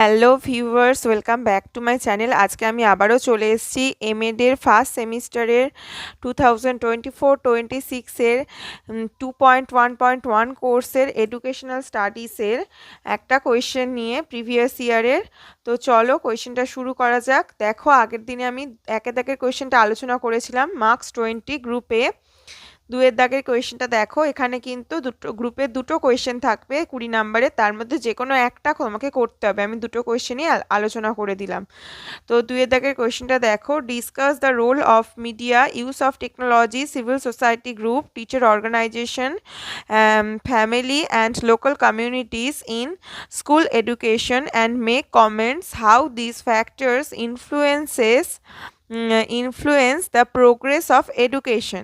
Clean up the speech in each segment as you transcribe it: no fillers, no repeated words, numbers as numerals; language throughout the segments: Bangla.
Hello viewers, welcome back to my channel. আজকে আমি আবারও চলে এসেছি এমএডের ফার্স্ট সেমিস্টারের 2024-26 2.1.1 কোর্সের এডুকেশনাল স্টাডিজের একটা কোয়েশ্চেন নিয়ে প্রিভিয়াস ইয়ারের। তো চলো কোয়েশ্চেনটা শুরু করা যাক। দেখো, আগের দিনে আমি একের দাগের কোয়েশ্চেনটা আলোচনা করেছিলাম। মার্কস 20 গ্রুপে 2-এর দাগের কোয়েশ্চেনটা দেখো। এখানে কিন্তু গ্রুপে দুটো কোয়েশ্চেন থাকবে 20 নাম্বারে, তার মধ্যে যে কোনো একটা তোমাকে করতে হবে। আমি দুটো কোয়েশ্চেনই আলোচনা করে দিলাম। তো 2-এর দাগের কোয়েশ্চেনটা দেখো, discuss the role of media, use of technology, civil society group, teacher organisation, family and local communities in school education and make comments how this factors influence the progress of education.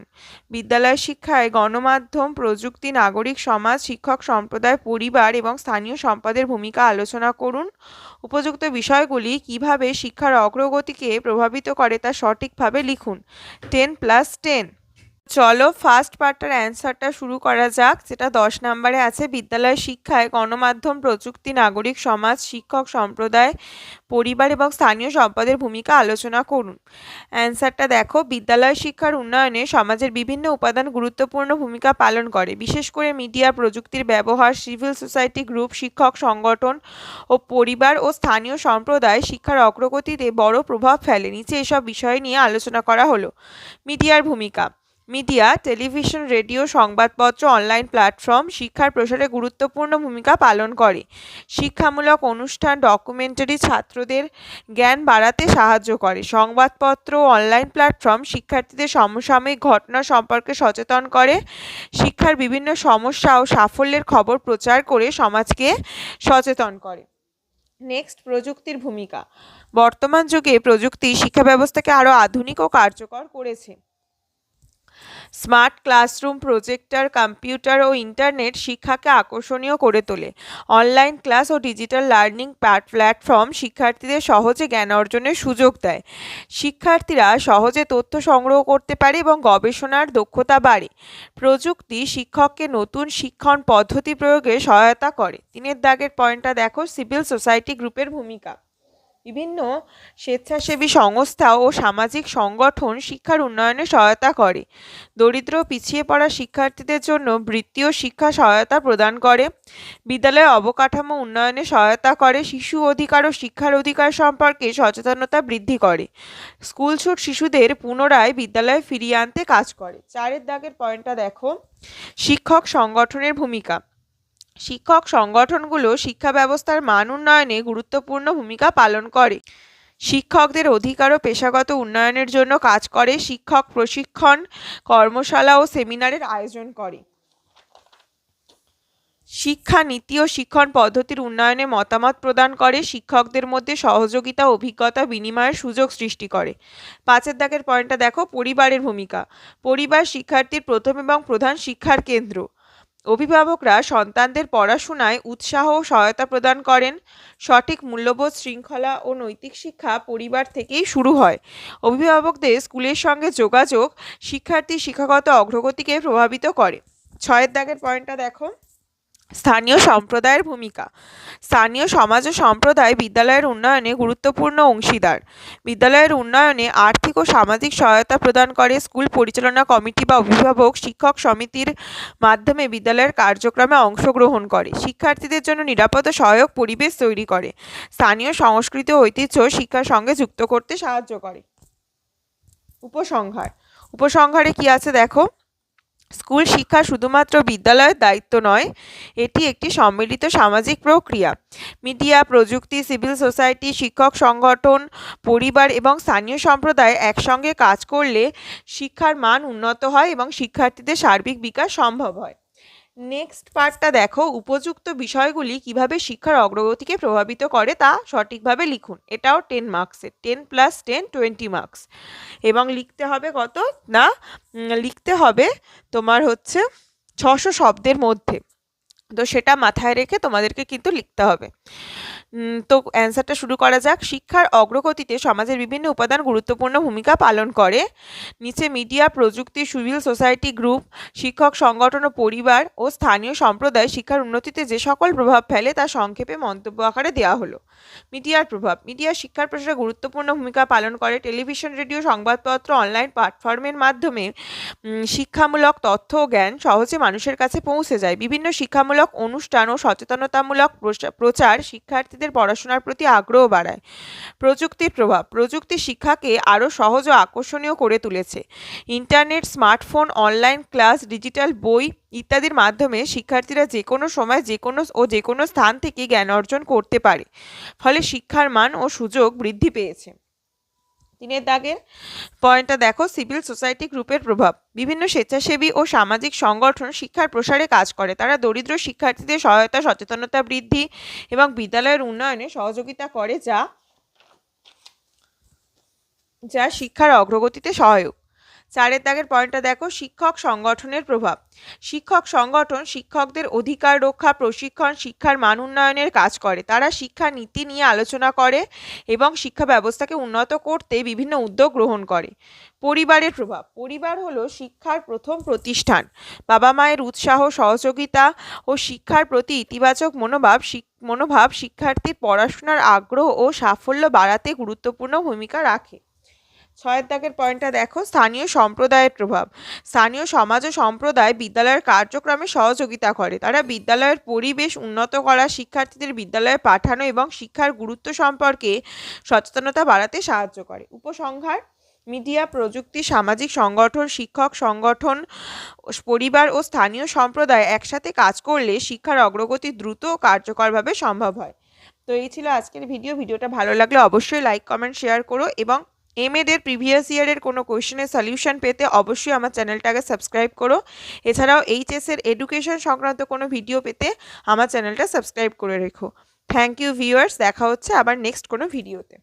বিদ্যালয় শিক্ষায় গণমাধ্যম, প্রযুক্তি, নাগরিক সমাজ, শিক্ষক সম্প্রদায়, পরিবার এবং স্থানীয় সম্পদের ভূমিকা আলোচনা করুন। উপযুক্ত বিষয়গুলি কিভাবে শিক্ষার অগ্রগতিকে প্রভাবিত করে তা সঠিকভাবে লিখুন। 10+10। চলো ফার্স্ট পার্টটার অ্যান্সারটা শুরু করা যাক, যেটা 10 নম্বরে আছে। বিদ্যালয় শিক্ষায় গণমাধ্যম, প্রযুক্তি, নাগরিক সমাজ, শিক্ষক সম্প্রদায়, পরিবার এবং স্থানীয় সম্পদের ভূমিকা আলোচনা করুন। অ্যান্সারটা দেখো, বিদ্যালয় শিক্ষার উন্নয়নে সমাজের বিভিন্ন উপাদান গুরুত্বপূর্ণ ভূমিকা পালন করে, বিশেষ করে মিডিয়া, প্রযুক্তির ব্যবহার, সিভিল সোসাইটি গ্রুপ, শিক্ষক সংগঠন ও পরিবার ও স্থানীয় সম্প্রদায় শিক্ষার অগ্রগতিতে বড় প্রভাব ফেলে। নিচে এসব বিষয় নিয়ে আলোচনা করা হলো। মিডিয়ার ভূমিকা। মিডিয়া, টেলিভিশন, রেডিও, সংবাদপত্র, অনলাইন প্ল্যাটফর্ম শিক্ষার প্রসারে গুরুত্বপূর্ণ ভূমিকা পালন করে। শিক্ষামূলক অনুষ্ঠান, ডকুমেন্টারি ছাত্রদের জ্ঞান বাড়াতে সাহায্য করে। সংবাদপত্র, অনলাইন প্ল্যাটফর্ম শিক্ষার্থীদের সমসাময়িক ঘটনা সম্পর্কে সচেতন করে। শিক্ষার বিভিন্ন সমস্যা ও সাফল্যের খবর প্রচার করে সমাজকে সচেতন করে। নেক্সট, প্রযুক্তির ভূমিকা। বর্তমান যুগে প্রযুক্তি শিক্ষা ব্যবস্থাকে আরও আধুনিক ও কার্যকর করেছে। স্মার্ট ক্লাসরুম, প্রজেক্টর, কম্পিউটার ও ইন্টারনেট শিক্ষাকে আকর্ষণীয় করে তোলে। অনলাইন ক্লাস ও ডিজিটাল লার্নিং প্ল্যাটফর্ম শিক্ষার্থীদের সহজে জ্ঞান অর্জনের সুযোগ দেয়। শিক্ষার্থীরা সহজে তথ্য সংগ্রহ করতে পারে এবং গবেষণার দক্ষতা বাড়ে। প্রযুক্তি শিক্ষককে নতুন শিক্ষণ পদ্ধতি প্রয়োগে সহায়তা করে। 3-এর দাগের পয়েন্টটা দেখো, সিভিল সোসাইটি গ্রুপের ভূমিকা। বিভিন্ন স্বেচ্ছাসেবী সংস্থা ও সামাজিক সংগঠন শিক্ষার উন্নয়নে সহায়তা করে। দরিদ্র ও পিছিয়ে পড়া শিক্ষার্থীদের জন্য বৃত্তি ও শিক্ষা সহায়তা প্রদান করে। বিদ্যালয়ে অবকাঠামো উন্নয়নে সহায়তা করে। শিশু অধিকার ও শিক্ষার অধিকার সম্পর্কে সচেতনতা বৃদ্ধি করে। স্কুলছুট শিশুদের পুনরায় বিদ্যালয়ে ফিরিয়ে আনতে কাজ করে। 4-এর দাগের পয়েন্টটা দেখো, শিক্ষক সংগঠনের ভূমিকা। শিক্ষক সংগঠনগুলো শিক্ষা ব্যবস্থার মান উন্নয়নে গুরুত্বপূর্ণ ভূমিকা পালন করে। শিক্ষকদের অধিকার ও পেশাগত উন্নয়নের জন্য কাজ করে। শিক্ষক প্রশিক্ষণ, কর্মশালা ও সেমিনারের আয়োজন করে। শিক্ষা নীতি ও শিক্ষণ পদ্ধতির উন্নয়নে মতামত প্রদান করে। শিক্ষকদের মধ্যে সহযোগিতা ও অভিজ্ঞতা বিনিময়ের সুযোগ সৃষ্টি করে। 5-এর দাগের পয়েন্টটা দেখো, পরিবারের ভূমিকা। পরিবার শিক্ষার্থীর প্রথম এবং প্রধান শিক্ষার কেন্দ্র। অভিভাবকরা সন্তানদের পড়াশোনায় উৎসাহ ও সহায়তা প্রদান করেন। সঠিক মূল্যবোধ, শৃঙ্খলা ও নৈতিক শিক্ষা পরিবার থেকেই শুরু হয়। অভিভাবকদের স্কুলের সঙ্গে যোগাযোগ শিক্ষার্থীর শিক্ষাগত অগ্রগতিকে প্রভাবিত করে। 6-এর দাগের পয়েন্টটা দেখো, স্থানীয় সম্প্রদায়ের ভূমিকা। স্থানীয় সমাজ ও সম্প্রদায় বিদ্যালয়ের উন্নয়নে গুরুত্বপূর্ণ অংশীদার। বিদ্যালয়ের উন্নয়নে আর্থিক ও সামাজিক সহায়তা প্রদান করে। স্কুল পরিচালনা কমিটি বা অভিভাবক শিক্ষক সমিতির মাধ্যমে বিদ্যালয়ের কার্যক্রমে অংশগ্রহণ করে। শিক্ষার্থীদের জন্য নিরাপদ ও সহায়ক পরিবেশ তৈরি করে। স্থানীয় সংস্কৃতি ও ঐতিহ্য শিক্ষার সঙ্গে যুক্ত করতে সাহায্য করে। উপসংহার। উপসংহারে কি আছে দেখো, স্কুল শিক্ষা শুধুমাত্র বিদ্যালয়ের দায়িত্ব নয়, এটি একটি সম্মিলিত সামাজিক প্রক্রিয়া। মিডিয়া, প্রযুক্তি, সিভিল সোসাইটি, শিক্ষক সংগঠন, পরিবার এবং স্থানীয় সম্প্রদায় একসঙ্গে কাজ করলে শিক্ষার মান উন্নত হয় এবং শিক্ষার্থীদের সার্বিক বিকাশ সম্ভব হয়। নেক্সট পার্টটা দেখো, উপযুক্ত বিষয়গুলি কিভাবে শিক্ষার অগ্রগতিকে প্রভাবিত করে তা সঠিকভাবে লিখুন। এটাও 10 মার্কসের। 10+10 20 মার্কস। এবং লিখতে হবে কত না, লিখতে হবে তোমার হচ্ছে 600 শব্দের মধ্যে। তো সেটা মাথায় রেখে তোমাদেরকে কিন্তু লিখতে হবে। তো অ্যান্সারটা শুরু করা যাক। শিক্ষার অগ্রগতিতে সমাজের বিভিন্ন উপাদান গুরুত্বপূর্ণ ভূমিকা পালন করে। নিচে মিডিয়া, প্রযুক্তি, সিভিল সোসাইটি গ্রুপ, শিক্ষক সংগঠন ও পরিবার ও স্থানীয় সম্প্রদায় শিক্ষার উন্নতিতে যে সকল প্রভাব ফেলে তা সংক্ষেপে মন্তব্য আকারে দেওয়া হলো। মিডিয়ার প্রভাব। মিডিয়া শিক্ষার প্রসারে গুরুত্বপূর্ণ ভূমিকা পালন করে। টেলিভিশন, রেডিও, সংবাদপত্র, অনলাইন প্ল্যাটফর্মের মাধ্যমে শিক্ষামূলক তথ্য ও জ্ঞান সহজে মানুষের কাছে পৌঁছে যায়। বিভিন্ন শিক্ষামূলক অনুষ্ঠান ও সচেতনতামূলক প্রচার শিক্ষার্থীদের পড়াশোনার প্রতি আগ্রহ বাড়ায়। প্রযুক্তির প্রভাব। প্রযুক্তি শিক্ষাকে আরও সহজ ও আকর্ষণীয় করে তুলেছে। Internet, smartphone, online class, digital বই ইত্যাদির মাধ্যমে শিক্ষার্থীরা যে কোনো সময় যে কোনো স্থান থেকে জ্ঞান অর্জন করতে পারে। ফলে শিক্ষার মান ও সুযোগ বৃদ্ধি পেয়েছে। 3 দাগের পয়েন্টটা দেখো, সিভিল সোসাইটি গ্রুপের প্রভাব। বিভিন্ন স্বেচ্ছাসেবী ও সামাজিক সংগঠন শিক্ষার প্রসারে কাজ করে। তারা দরিদ্র শিক্ষার্থীদের সহায়তা, সচেতনতা বৃদ্ধি এবং বিদ্যালয়ের উন্নয়নে সহযোগিতা করে, যা শিক্ষার অগ্রগতিতে সহায়ক। 4 দাগের পয়েন্টটা দেখো, শিক্ষক সংগঠনের প্রভাব। শিক্ষক সংগঠন শিক্ষকদের অধিকার রক্ষা, প্রশিক্ষণ, শিক্ষার মান উন্নয়নের কাজ করে। তারা শিক্ষা নীতি নিয়ে আলোচনা করে এবং শিক্ষা ব্যবস্থাকে উন্নত করতে বিভিন্ন উদ্যোগ গ্রহণ করে। পরিবারের প্রভাব। পরিবার হলো শিক্ষার প্রথম প্রতিষ্ঠান। বাবা মায়ের উৎসাহ, সহযোগিতা ও শিক্ষার প্রতি ইতিবাচক মনোভাব শিক্ষার্থীর পড়াশোনার আগ্রহ ও সাফল্য বাড়াতে গুরুত্বপূর্ণ ভূমিকা রাখে। 6 দাগের পয়েন্টটা দেখো, স্থানীয় সম্প্রদায়ের প্রভাব। স্থানীয় সমাজ ও সম্প্রদায় বিদ্যালয়ের কার্যক্রমে সহযোগিতা করে। তারা বিদ্যালয়ের পরিবেশ উন্নত করা, শিক্ষার্থীদের বিদ্যালয়ে পাঠানো এবং শিক্ষার গুরুত্ব সম্পর্কে সচেতনতা বাড়াতে সাহায্য করে। উপসংহার। মিডিয়া, প্রযুক্তি, সামাজিক সংগঠন, শিক্ষক সংগঠন, পরিবার ও স্থানীয় সম্প্রদায় একসাথে কাজ করলে শিক্ষার অগ্রগতি দ্রুত ও কার্যকরভাবে সম্ভব হয়। তো এই ছিল আজকের ভিডিওটা ভালো লাগলে অবশ্যই লাইক, কমেন্ট, শেয়ার করো এবং এমএডের প্রিভিয়াস ইয়ারের কোনো কোয়েশ্চেনের সলিউশন পেতে অবশ্যই আমার চ্যানেলটাকে সাবস্ক্রাইব করো। এছাড়াও এইচএসের এডুকেশন সংক্রান্ত কোনো ভিডিও পেতে আমার চ্যানেলটা সাবস্ক্রাইব করে রেখো। থ্যাংক ইউ ভিউয়ার্স, দেখা হচ্ছে আবার নেক্সট কোনো ভিডিওতে।